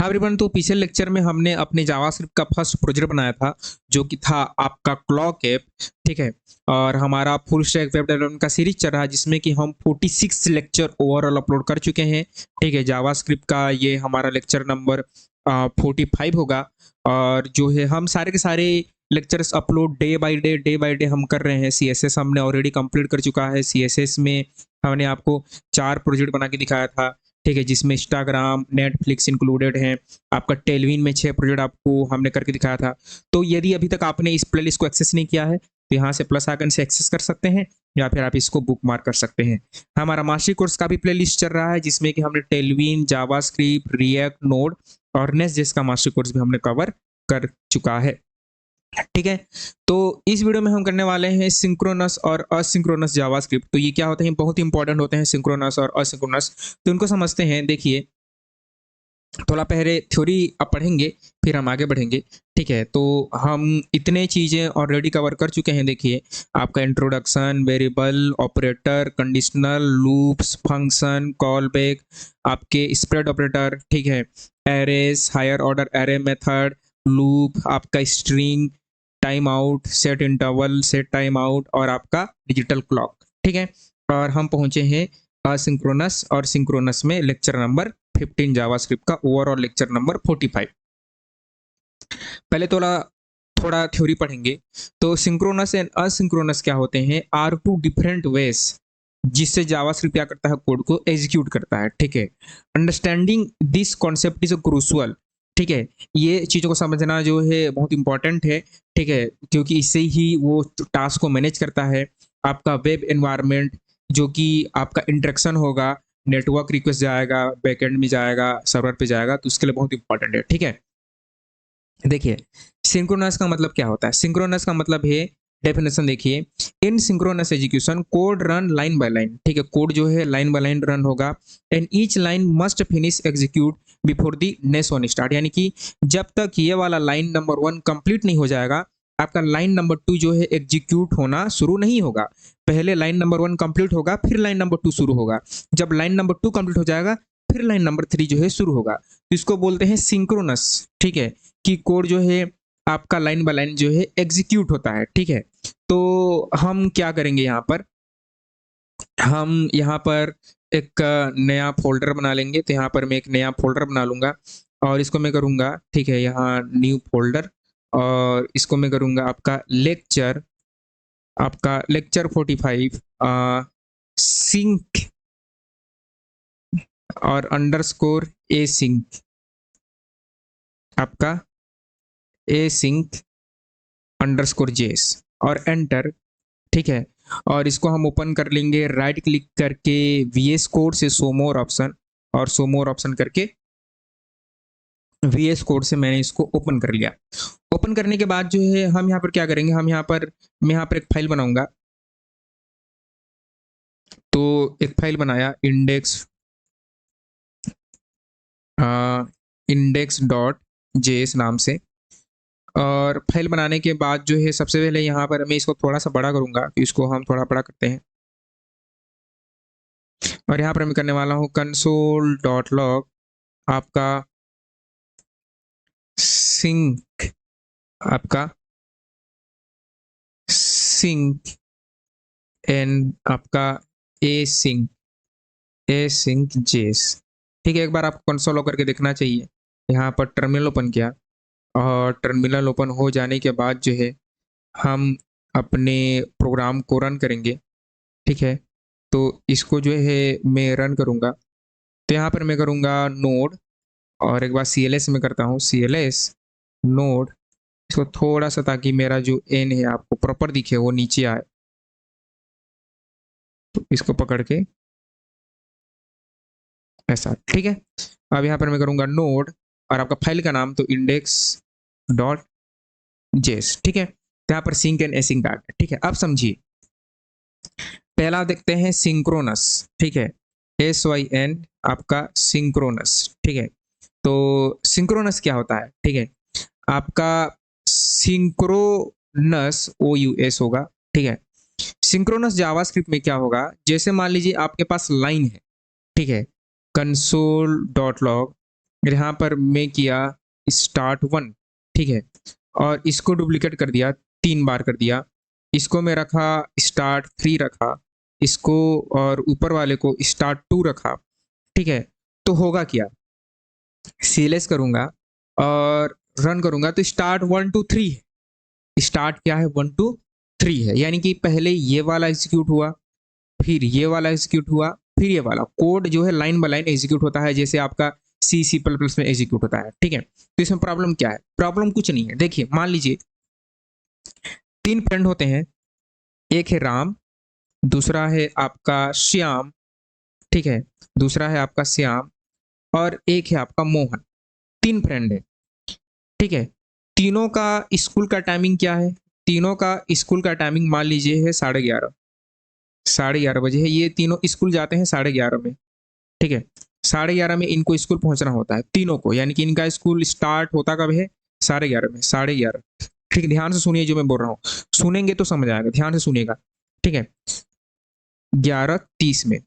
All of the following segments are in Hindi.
हाँ एवरीवन, तो पिछले लेक्चर में हमने अपने जावास्क्रिप्ट का फर्स्ट प्रोजेक्ट बनाया था जो कि था आपका क्लॉक ऐप। ठीक है। और हमारा फुल स्टैक वेब डेवलपमेंट का सीरीज चल रहा है जिसमें कि हम 46 लेक्चर ओवरऑल अपलोड कर चुके हैं। ठीक है, जावास्क्रिप्ट का ये हमारा लेक्चर नंबर 45 होगा। और जो है हम सारे के सारे lectures upload day by day हम कर रहे हैं। CSS हमने ऑलरेडी कंप्लीट कर चुका है। CSS में हमने आपको 4 प्रोजेक्ट बना के दिखाया था। ठीक है, जिसमें इंस्टाग्राम, नेटफ्लिक्स इंक्लूडेड हैं। आपका टेलविन में 6 प्रोजेक्ट आपको हमने करके दिखाया था। तो यदि अभी तक आपने इस प्लेलिस्ट को एक्सेस नहीं किया है तो यहाँ से प्लस आइकन से एक्सेस कर सकते हैं या फिर आप इसको बुक मार्क कर सकते हैं। हमारा मास्टर कोर्स का भी प्लेलिस्ट चल रहा है जिसमें कि हमने टेलविन, जावास्क्रिप्ट, रिएक्ट, नोड और नेक्स्ट जेएस का मास्टर कोर्स भी हमने कवर कर चुका है। ठीक है, तो इस वीडियो में हम करने वाले हैं सिंक्रोनस और असिंक्रोनस जावास्क्रिप्ट। तो ये क्या होते हैं, बहुत इंपॉर्टेंट होते हैं सिंक्रोनस और असिंक्रोनस। तो इनको समझते हैं। देखिए, थोड़ा पहले थ्योरी अब पढ़ेंगे फिर हम आगे बढ़ेंगे। ठीक है, तो हम इतने चीज़ें ऑलरेडी कवर कर चुके हैं। देखिए, आपका introduction, variable, operator, conditional, loops, function, call back, आपके स्प्रेड ऑपरेटर, ठीक है, arrays, higher order array method, loop, आपका string, time out, set interval, set time out और आपका डिजिटल क्लॉक। ठीक है, और हम पहुंचे हैं असिंक्रोनस और सिंक्रोनस में लेक्चर नंबर 15 जावास्क्रिप्ट का ओवरऑल लेक्चर नंबर 45। पहले थोड़ा थोड़ा थ्योरी पढ़ेंगे। तो सिंक्रोनस एंड असिंक्रोनस क्या होते हैं, आर टू डिफरेंट वेज जिससे जावास्क्रिप्ट क्या करता है, कोड को एग्जीक्यूट करता है। ठीक है, understanding this concept is crucial. ठीक है, ये चीज़ों को समझना जो है बहुत इंपॉर्टेंट है। ठीक है, क्योंकि इससे ही वो टास्क को मैनेज करता है। आपका वेब एनवायरनमेंट जो कि आपका इंटरेक्शन होगा, नेटवर्क रिक्वेस्ट जाएगा, बैकएंड में जाएगा, सर्वर पे जाएगा, तो उसके लिए बहुत इंपॉर्टेंट है। ठीक है, देखिए, सिंक्रोनस का मतलब क्या होता है। सिंक्रोनस का मतलब है, डेफिनेशन देखिए, in synchronous execution code run line by line. ठीक है, कोड जो है लाइन बाय लाइन रन होगा and each line must finish execute before the next one start. यानी कि जब तक ये वाला लाइन नंबर 1 कंप्लीट नहीं हो जाएगा, आपका लाइन नंबर 2 जो है एग्जीक्यूट होना शुरू नहीं होगा। पहले लाइन नंबर 1 कंप्लीट होगा, फिर लाइन नंबर 2 शुरू होगा। जब लाइन नंबर 2 कंप्लीट हो जाएगा, फिर लाइन नंबर 3 जो है शुरू होगा। तो इसको बोलते हैं सिंक्रोनस। ठीक है, कि कोड जो है आपका लाइन बाय लाइन जो है एग्जीक्यूट होता है। ठीक है, तो हम क्या करेंगे यहाँ पर, हम यहाँ पर एक नया फोल्डर बना लेंगे। तो यहाँ पर मैं एक नया फोल्डर बना लूँगा और इसको मैं करूँगा, ठीक है, यहाँ न्यू फोल्डर, और इसको मैं करूँगा आपका लेक्चर 45 सिंक और अंडरस्कोर ए सिंक, आपका ए सिंक अंडरस्कोर जेस और एंटर। ठीक है, और इसको हम ओपन कर लेंगे राइट क्लिक करके VS कोड से शो मोर ऑप्शन, और शो मोर ऑप्शन करके VS कोड से मैंने इसको ओपन कर लिया। ओपन करने के बाद जो है हम यहाँ पर क्या करेंगे, मैं यहाँ पर एक फाइल बनाऊंगा। तो एक फाइल बनाया इंडेक्स डॉट जेएस नाम से। और फाइल बनाने के बाद जो है सबसे पहले यहाँ पर मैं इसको थोड़ा सा बड़ा करूंगा, तो इसको हम थोड़ा बड़ा करते हैं। और यहाँ पर मैं करने वाला हूँ कंसोल डॉट लॉग आपका सिंक, आपका सिंक एंड आपका ए सिंक जेस। ठीक है, एक बार आपको कंसोल होकर के देखना चाहिए। यहाँ पर टर्मिनल ओपन किया और टर्मिनल ओपन हो जाने के बाद जो है हम अपने प्रोग्राम को रन करेंगे। ठीक है, तो इसको जो है मैं रन करूँगा। तो यहाँ पर मैं करूँगा नोड, और एक बार CLS में करता हूँ, CLS नोड, इसको थोड़ा सा ताकि मेरा जो एन है आपको प्रॉपर दिखे, वो नीचे आए। तो इसको पकड़ के ऐसा। ठीक है, अब यहाँ पर मैं करूँगा नोड और आपका फाइल का नाम तो इंडेक्स डॉट जेस। ठीक है, तो यहाँ पर सिंक एंड एसिंक आ गया। ठीक है, अब समझिए, पहला देखते हैं सिंक्रोनस। ठीक है, SYN आपका सिंक्रोनस। ठीक है, तो सिंक्रोनस क्या होता है। ठीक है, आपका सिंक्रोनस OUS होगा। ठीक है, सिंक्रोनस जावास्क्रिप्ट में क्या होगा, जैसे मान लीजिए आपके पास लाइन है। ठीक है, कंसोल डॉट लॉग यहाँ पर मैं किया स्टार्ट 1, ठीक है, और इसको डुप्लीकेट कर दिया, 3 बार कर दिया, इसको मैं रखा स्टार्ट 3 रखा, इसको और ऊपर वाले को स्टार्ट 2 रखा, ठीक है। तो होगा क्या, सीएलएस करूंगा और रन करूंगा तो स्टार्ट 1 2 3 है। स्टार्ट क्या है, 1 2 3 है, यानी कि पहले ये वाला एग्जीक्यूट हुआ, फिर ये वाला एग्जीक्यूट हुआ, फिर ये वाला। कोड जो है लाइन बाय लाइन एग्जीक्यूट होता है, जैसे आपका सी प्लस प्लस में एग्जीक्यूट होता है, ठीक है। तो इसमें प्रॉब्लम क्या है, प्रॉब्लम कुछ नहीं है। देखिए मान लीजिए 3 फ्रेंड होते हैं, एक है राम, दूसरा है आपका श्याम, ठीक है, दूसरा है आपका श्याम, और एक है आपका मोहन। 3 फ्रेंड है, ठीक है। तीनों का स्कूल का टाइमिंग क्या है, तीनों का स्कूल का टाइमिंग मान लीजिए है 11:30, 11:30 बजे है। ये तीनों स्कूल जाते हैं 11:30 में, ठीक है। 11:30 में इनको स्कूल पहुंचना होता है तीनों को, यानी कि इनका स्कूल स्टार्ट होता कब है, 11:30 में, 11:30, ठीक है। ध्यान से सुनिए जो मैं बोल रहा हूँ, सुनेंगे तो समझ आएगा, ध्यान से सुनिएगा, ठीक है। 11:30 में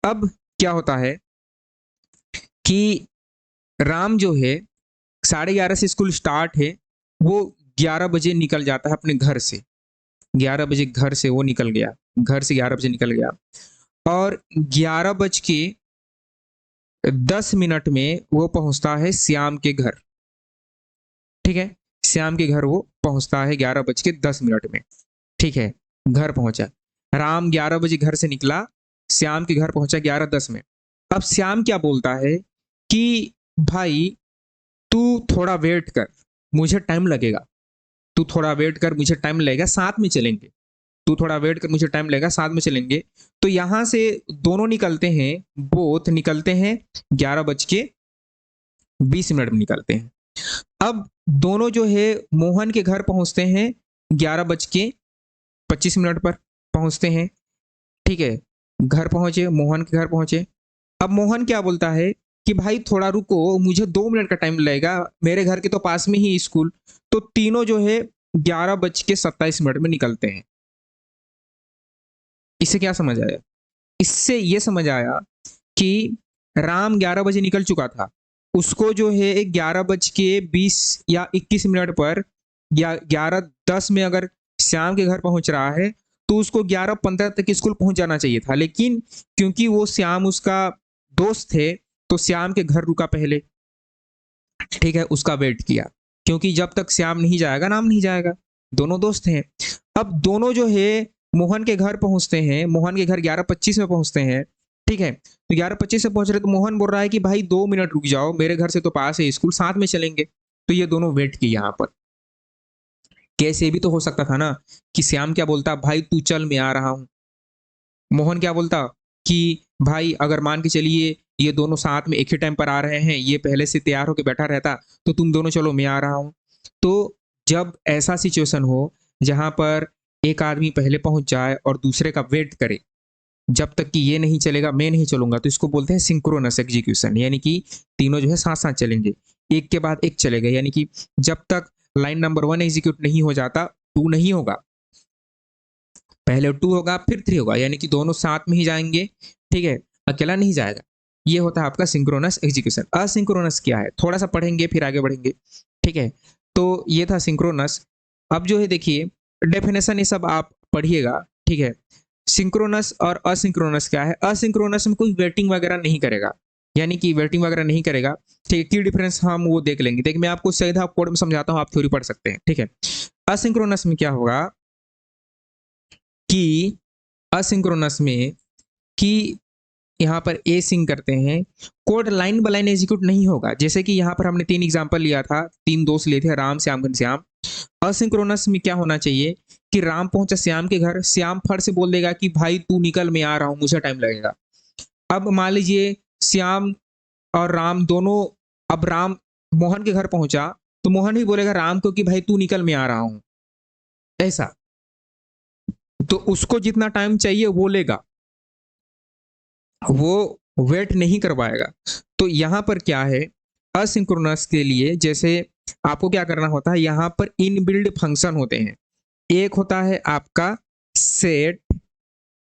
अब क्या होता है कि राम जो है 11:30 से स्कूल स्टार्ट है, वो 11 बजे निकल जाता है अपने घर से, 11 बजे घर से वो निकल गया, घर से 11 बजे निकल गया, और 11:10 में वो पहुंचता है श्याम के घर, ठीक है। श्याम के घर वो पहुंचता है 11:10 में, ठीक है। घर पहुंचा, राम 11 बजे घर से निकला, श्याम के घर पहुंचा 11:10 में। अब श्याम क्या बोलता है कि भाई तू थोड़ा वेट कर, मुझे टाइम लगेगा, तू थोड़ा वेट कर, मुझे टाइम लगेगा, साथ में चलेंगे, तू थोड़ा वेट कर, मुझे टाइम लगेगा, साथ में चलेंगे। तो यहां से दोनों निकलते हैं, बोथ निकलते हैं 11:20 में निकलते हैं। अब दोनों जो है मोहन के घर पहुंचते हैं 11:25 पर पहुंचते हैं, ठीक है। घर पहुंचे, मोहन के घर पहुंचे। अब मोहन क्या बोलता है कि भाई थोड़ा रुको, मुझे 2 मिनट का टाइम लगेगा, मेरे घर के तो पास में ही स्कूल। तो तीनों जो है 11:27 में निकलते हैं। इससे क्या समझ आया, इससे ये समझ आया कि राम 11 बजे निकल चुका था, उसको जो है 11:20 या 21 पर या 11:10 में अगर श्याम के घर पहुंच रहा है तो उसको 11:15 तक स्कूल पहुंच जाना चाहिए था, लेकिन क्योंकि वो श्याम उसका दोस्त थे तो श्याम के घर रुका पहले, ठीक है, उसका वेट किया, क्योंकि जब तक श्याम नहीं जाएगा नाम नहीं जाएगा, दोनों दोस्त हैं। अब दोनों जो है मोहन के घर पहुंचते हैं, मोहन के घर 11:25 में पहुंचते हैं, ठीक है। तो 11:25 से पहुंच रहे तो मोहन बोल रहा है कि भाई 2 मिनट रुक जाओ, मेरे घर से तो पास है स्कूल, साथ में चलेंगे। तो ये दोनों वेट किए यहाँ पर। कैसे भी तो हो सकता था ना कि श्याम क्या बोलता, भाई तू चल मैं आ रहा हूं। मोहन क्या बोलता कि भाई अगर मान के चलिए ये दोनों साथ में एक ही टाइम पर आ रहे हैं, ये पहले से तैयार होकर बैठा रहता, तो तुम दोनों चलो मैं आ रहा हूं। तो जब ऐसा सिचुएशन हो जहां पर एक आदमी पहले पहुंच जाए और दूसरे का वेट करे, जब तक कि ये नहीं चलेगा मैं नहीं चलूंगा, तो इसको बोलते हैं सिंक्रोनस एग्जीक्यूशन, यानी कि तीनों जो है साथ साथ चलेंगे, एक के बाद एक चलेगा, यानी कि जब तक लाइन नंबर 1 एग्जीक्यूट नहीं हो जाता 2 नहीं होगा, पहले 2 होगा फिर 3 होगा, यानी कि दोनों साथ में ही जाएंगे, ठीक है, अकेला नहीं जाएगा। ये होता है आपका सिंक्रोनस एग्जीक्यूशन। असिंक्रोनस क्या है, थोड़ा सा पढ़ेंगे फिर आगे बढ़ेंगे, ठीक है। तो ये था सिंक्रोनस। अब जो है देखिए डेफिनेशन ये सब आप पढ़िएगा, ठीक है। सिंक्रोनस और असिंक्रोनस क्या है, असिंक्रोनस में कोई वेटिंग वगैरह नहीं करेगा, यानी कि वेटिंग वगैरह नहीं करेगा, ठीक है। की डिफरेंस हम वो देख लेंगे, देखिए मैं आपको सीधा कोड में समझाता हूँ, आप थ्योरी पढ़ सकते हैं, ठीक है। असिंक्रोनस में क्या होगा कि असिंक्रोनस में कि यहाँ पर ए सिंक करते हैं, code line by line execute नहीं होगा, जैसे कि यहाँ पर हमने 3 एग्जांपल लिया था, 3 दोस्त लिए थे, राम श्याम घनश्याम। असिंक्रोनस में क्या होना चाहिए कि राम पहुंचा श्याम के घर, श्याम फट से बोल देगा कि भाई तू निकल मैं आ रहा हूं, मुझे टाइम लगेगा। अब मान लीजिए श्याम और राम दोनों, अब राम मोहन के घर पहुंचा तो मोहन ही बोलेगा राम को कि भाई तू निकल मैं आ रहा हूं, ऐसा। तो उसको जितना टाइम चाहिए वो लेगा, वो वेट नहीं करवाएगा। तो यहां पर क्या है, असिंक्रोनस के लिए जैसे आपको क्या करना होता है, यहां पर इनबिल्ड फंक्शन होते हैं। एक होता है आपका सेट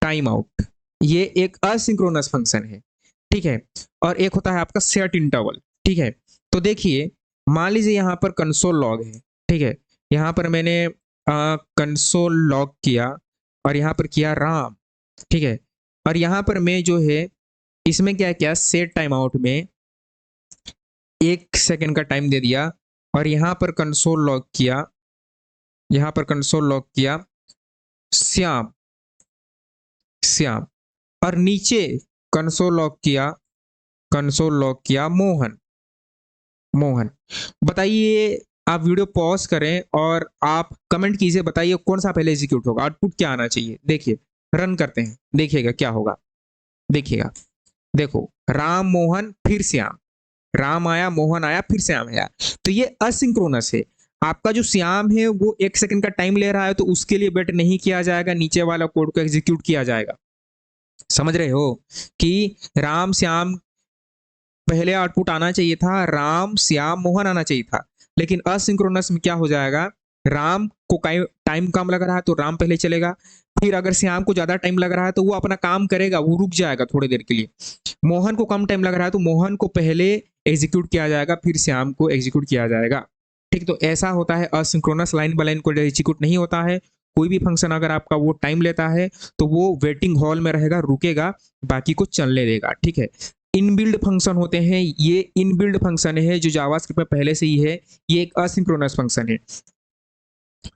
टाइम आउट, ये एक असिंक्रोनस फंक्शन है, ठीक है। और एक होता है आपका सेट इंटरवल, ठीक है। तो देखिए, मान लीजिए यहाँ पर कंसोल लॉग है, ठीक है। यहाँ पर मैंने कंसोल लॉग किया और यहाँ पर किया राम, ठीक है। और यहाँ पर मैं जो है इसमें क्या किया, सेट टाइम आउट में 1 सेकंड का टाइम दे दिया और यहाँ पर कंसोल लॉग किया, यहाँ पर कंसोल लॉग किया श्याम, श्याम। और नीचे कंसोल लॉग किया, कंसोल लॉग किया मोहन, मोहन। बताइए, आप वीडियो पॉज करें और आप कमेंट कीजिए, बताइए कौन सा पहले एग्जीक्यूट होगा, आउटपुट क्या आना चाहिए। देखिए, रन करते हैं, देखिएगा क्या होगा। देखिएगा, देखो, राम मोहन फिर श्याम, राम आया मोहन आया फिर श्याम आया। तो ये असिंक्रोनस है। आपका जो श्याम है वो 1 सेकंड का टाइम ले रहा है, तो उसके लिए वेट नहीं किया जाएगा, नीचे वाला कोड को एग्जीक्यूट किया जाएगा। समझ रहे हो कि राम श्याम पहले आउटपुट आना चाहिए था, राम श्याम मोहन आना चाहिए था। लेकिन असिंक्रोनस में क्या हो जाएगा, राम को टाइम कम लग रहा है तो राम पहले चलेगा, फिर अगर श्याम को ज्यादा टाइम लग रहा है तो वो अपना काम करेगा, वो रुक जाएगा थोड़ी देर के लिए। मोहन को कम टाइम लग रहा है तो मोहन को पहले एग्जीक्यूट किया जाएगा, फिर श्याम को एग्जीक्यूट किया जाएगा। ठीक, तो ऐसा होता है असिंक्रोनस, लाइन बाय लाइन को एग्जीक्यूट नहीं होता है। कोई भी फंक्शन अगर आपका वो टाइम लेता है तो वो वेटिंग हॉल में रहेगा, रुकेगा, बाकी को चलने देगा। ठीक है। इनबिल्ड फंक्शन होते हैं, ये इनबिल्ड फंक्शन है जो जावास्क्रिप्ट में पहले से ही है, ये एक असिंक्रोनस फंक्शन है।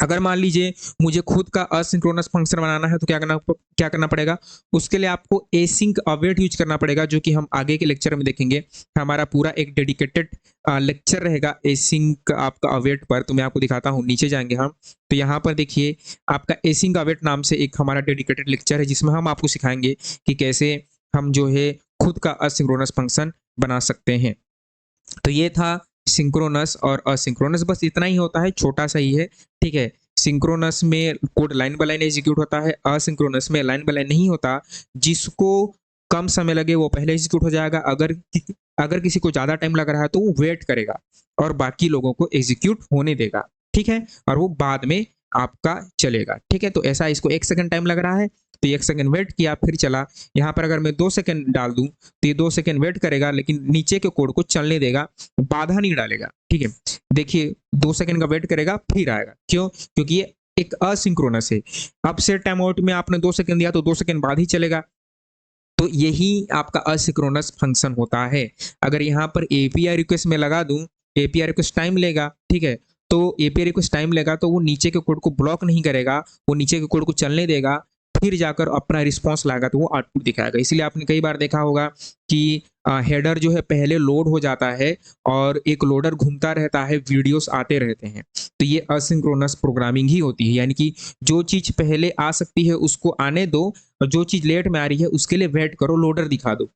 अगर मान लीजिए मुझे खुद का असिंक्रोनस फंक्शन बनाना है तो क्या करना पड़ेगा, उसके लिए आपको एसिंक अवेट यूज करना पड़ेगा, जो कि हम आगे के लेक्चर में देखेंगे। हमारा पूरा एक डेडिकेटेड लेक्चर रहेगा एसिंक आपका अवेट पर, तो मैं आपको दिखाता हूँ। नीचे जाएंगे हम, तो यहाँ पर देखिए आपका एसिंक अवेट नाम से एक हमारा डेडिकेटेड लेक्चर है, जिसमें हम आपको सिखाएंगे कि कैसे हम जो है खुद का असिंक्रोनस फंक्शन बना सकते हैं। तो ये था सिंक्रोनस और असिंक्रोनस, बस इतना ही होता है, छोटा सा ही है। ठीक है। सिंक्रोनस में code line by line execute होता है, असिंक्रोनस में लाइन बाय लाइन नहीं होता। जिसको कम समय लगे वो पहले एग्जीक्यूट हो जाएगा, अगर किसी को ज्यादा टाइम लग रहा है तो वो वेट करेगा और बाकी लोगों को एग्जीक्यूट होने देगा। ठीक है। और वो बाद में आपका चलेगा। ठीक है। तो ऐसा, इसको 1 सेकंड टाइम लग रहा है तो 1 सेकंड वेट किया फिर चला। यहाँ पर अगर मैं 2 सेकंड डाल दूं तो ये 2 सेकंड वेट करेगा, लेकिन नीचे के कोड को चलने देगा, बाधा नहीं डालेगा। ठीक है। देखिए, 2 सेकंड का वेट करेगा फिर आएगा, क्यों? क्योंकि ये एक असिंक्रोनस है। अब सेट टाइम आउट में आपने 2 सेकंड दिया तो 2 सेकंड बाद ही चलेगा। तो यही आपका असिंक्रोनस फंक्शन होता है। अगर यहाँ पर एपीआई रिक्वेस्ट में लगा दूं, एपीआई रिक्वेस्ट टाइम लेगा। ठीक है। तो एपीआई रिक्वेस्ट टाइम लेगा तो वो नीचे के कोड को ब्लॉक नहीं करेगा, वो नीचे के कोड को चलने देगा, फिर जाकर अपना रिस्पॉन्स लाएगा तो वो आउटपुट दिखाएगा। इसलिए आपने कई बार देखा होगा कि हेडर जो है पहले लोड हो जाता है और एक लोडर घूमता रहता है, वीडियोस आते रहते हैं। तो ये असिंक्रोनस प्रोग्रामिंग ही होती है, यानी कि जो चीज पहले आ सकती है उसको आने दो, और जो चीज लेट में आ रही है उसके लिए वेट करो, लोडर दिखा दो।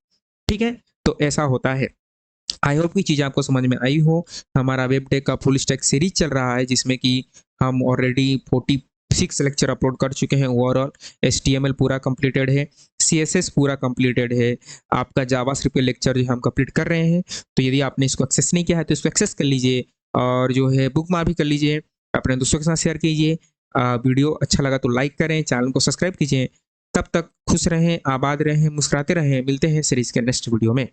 ठीक है। तो ऐसा होता है। आई होप की चीज़ आपको समझ में आई हो। हमारा वेबटेक का फुल स्टैक सीरीज चल रहा है, जिसमें कि हम ऑलरेडी 46 लेक्चर अपलोड कर चुके हैं। ओवरऑल HTML पूरा कंप्लीटेड है, CSS पूरा कंप्लीटेड है, आपका जावास्क्रिप्ट के लेक्चर जो हम कंप्लीट कर रहे हैं। तो यदि आपने इसको एक्सेस नहीं किया है तो इसको एक्सेस कर लीजिए, और जो है बुक मार्क भी कर लीजिए, अपने दोस्तों के साथ शेयर कीजिए। वीडियो अच्छा लगा तो लाइक करें, चैनल को सब्सक्राइब कीजिए। तब तक खुश रहें, आबाद रहें, मुस्कुराते रहें। मिलते हैं सीरीज के नेक्स्ट वीडियो में।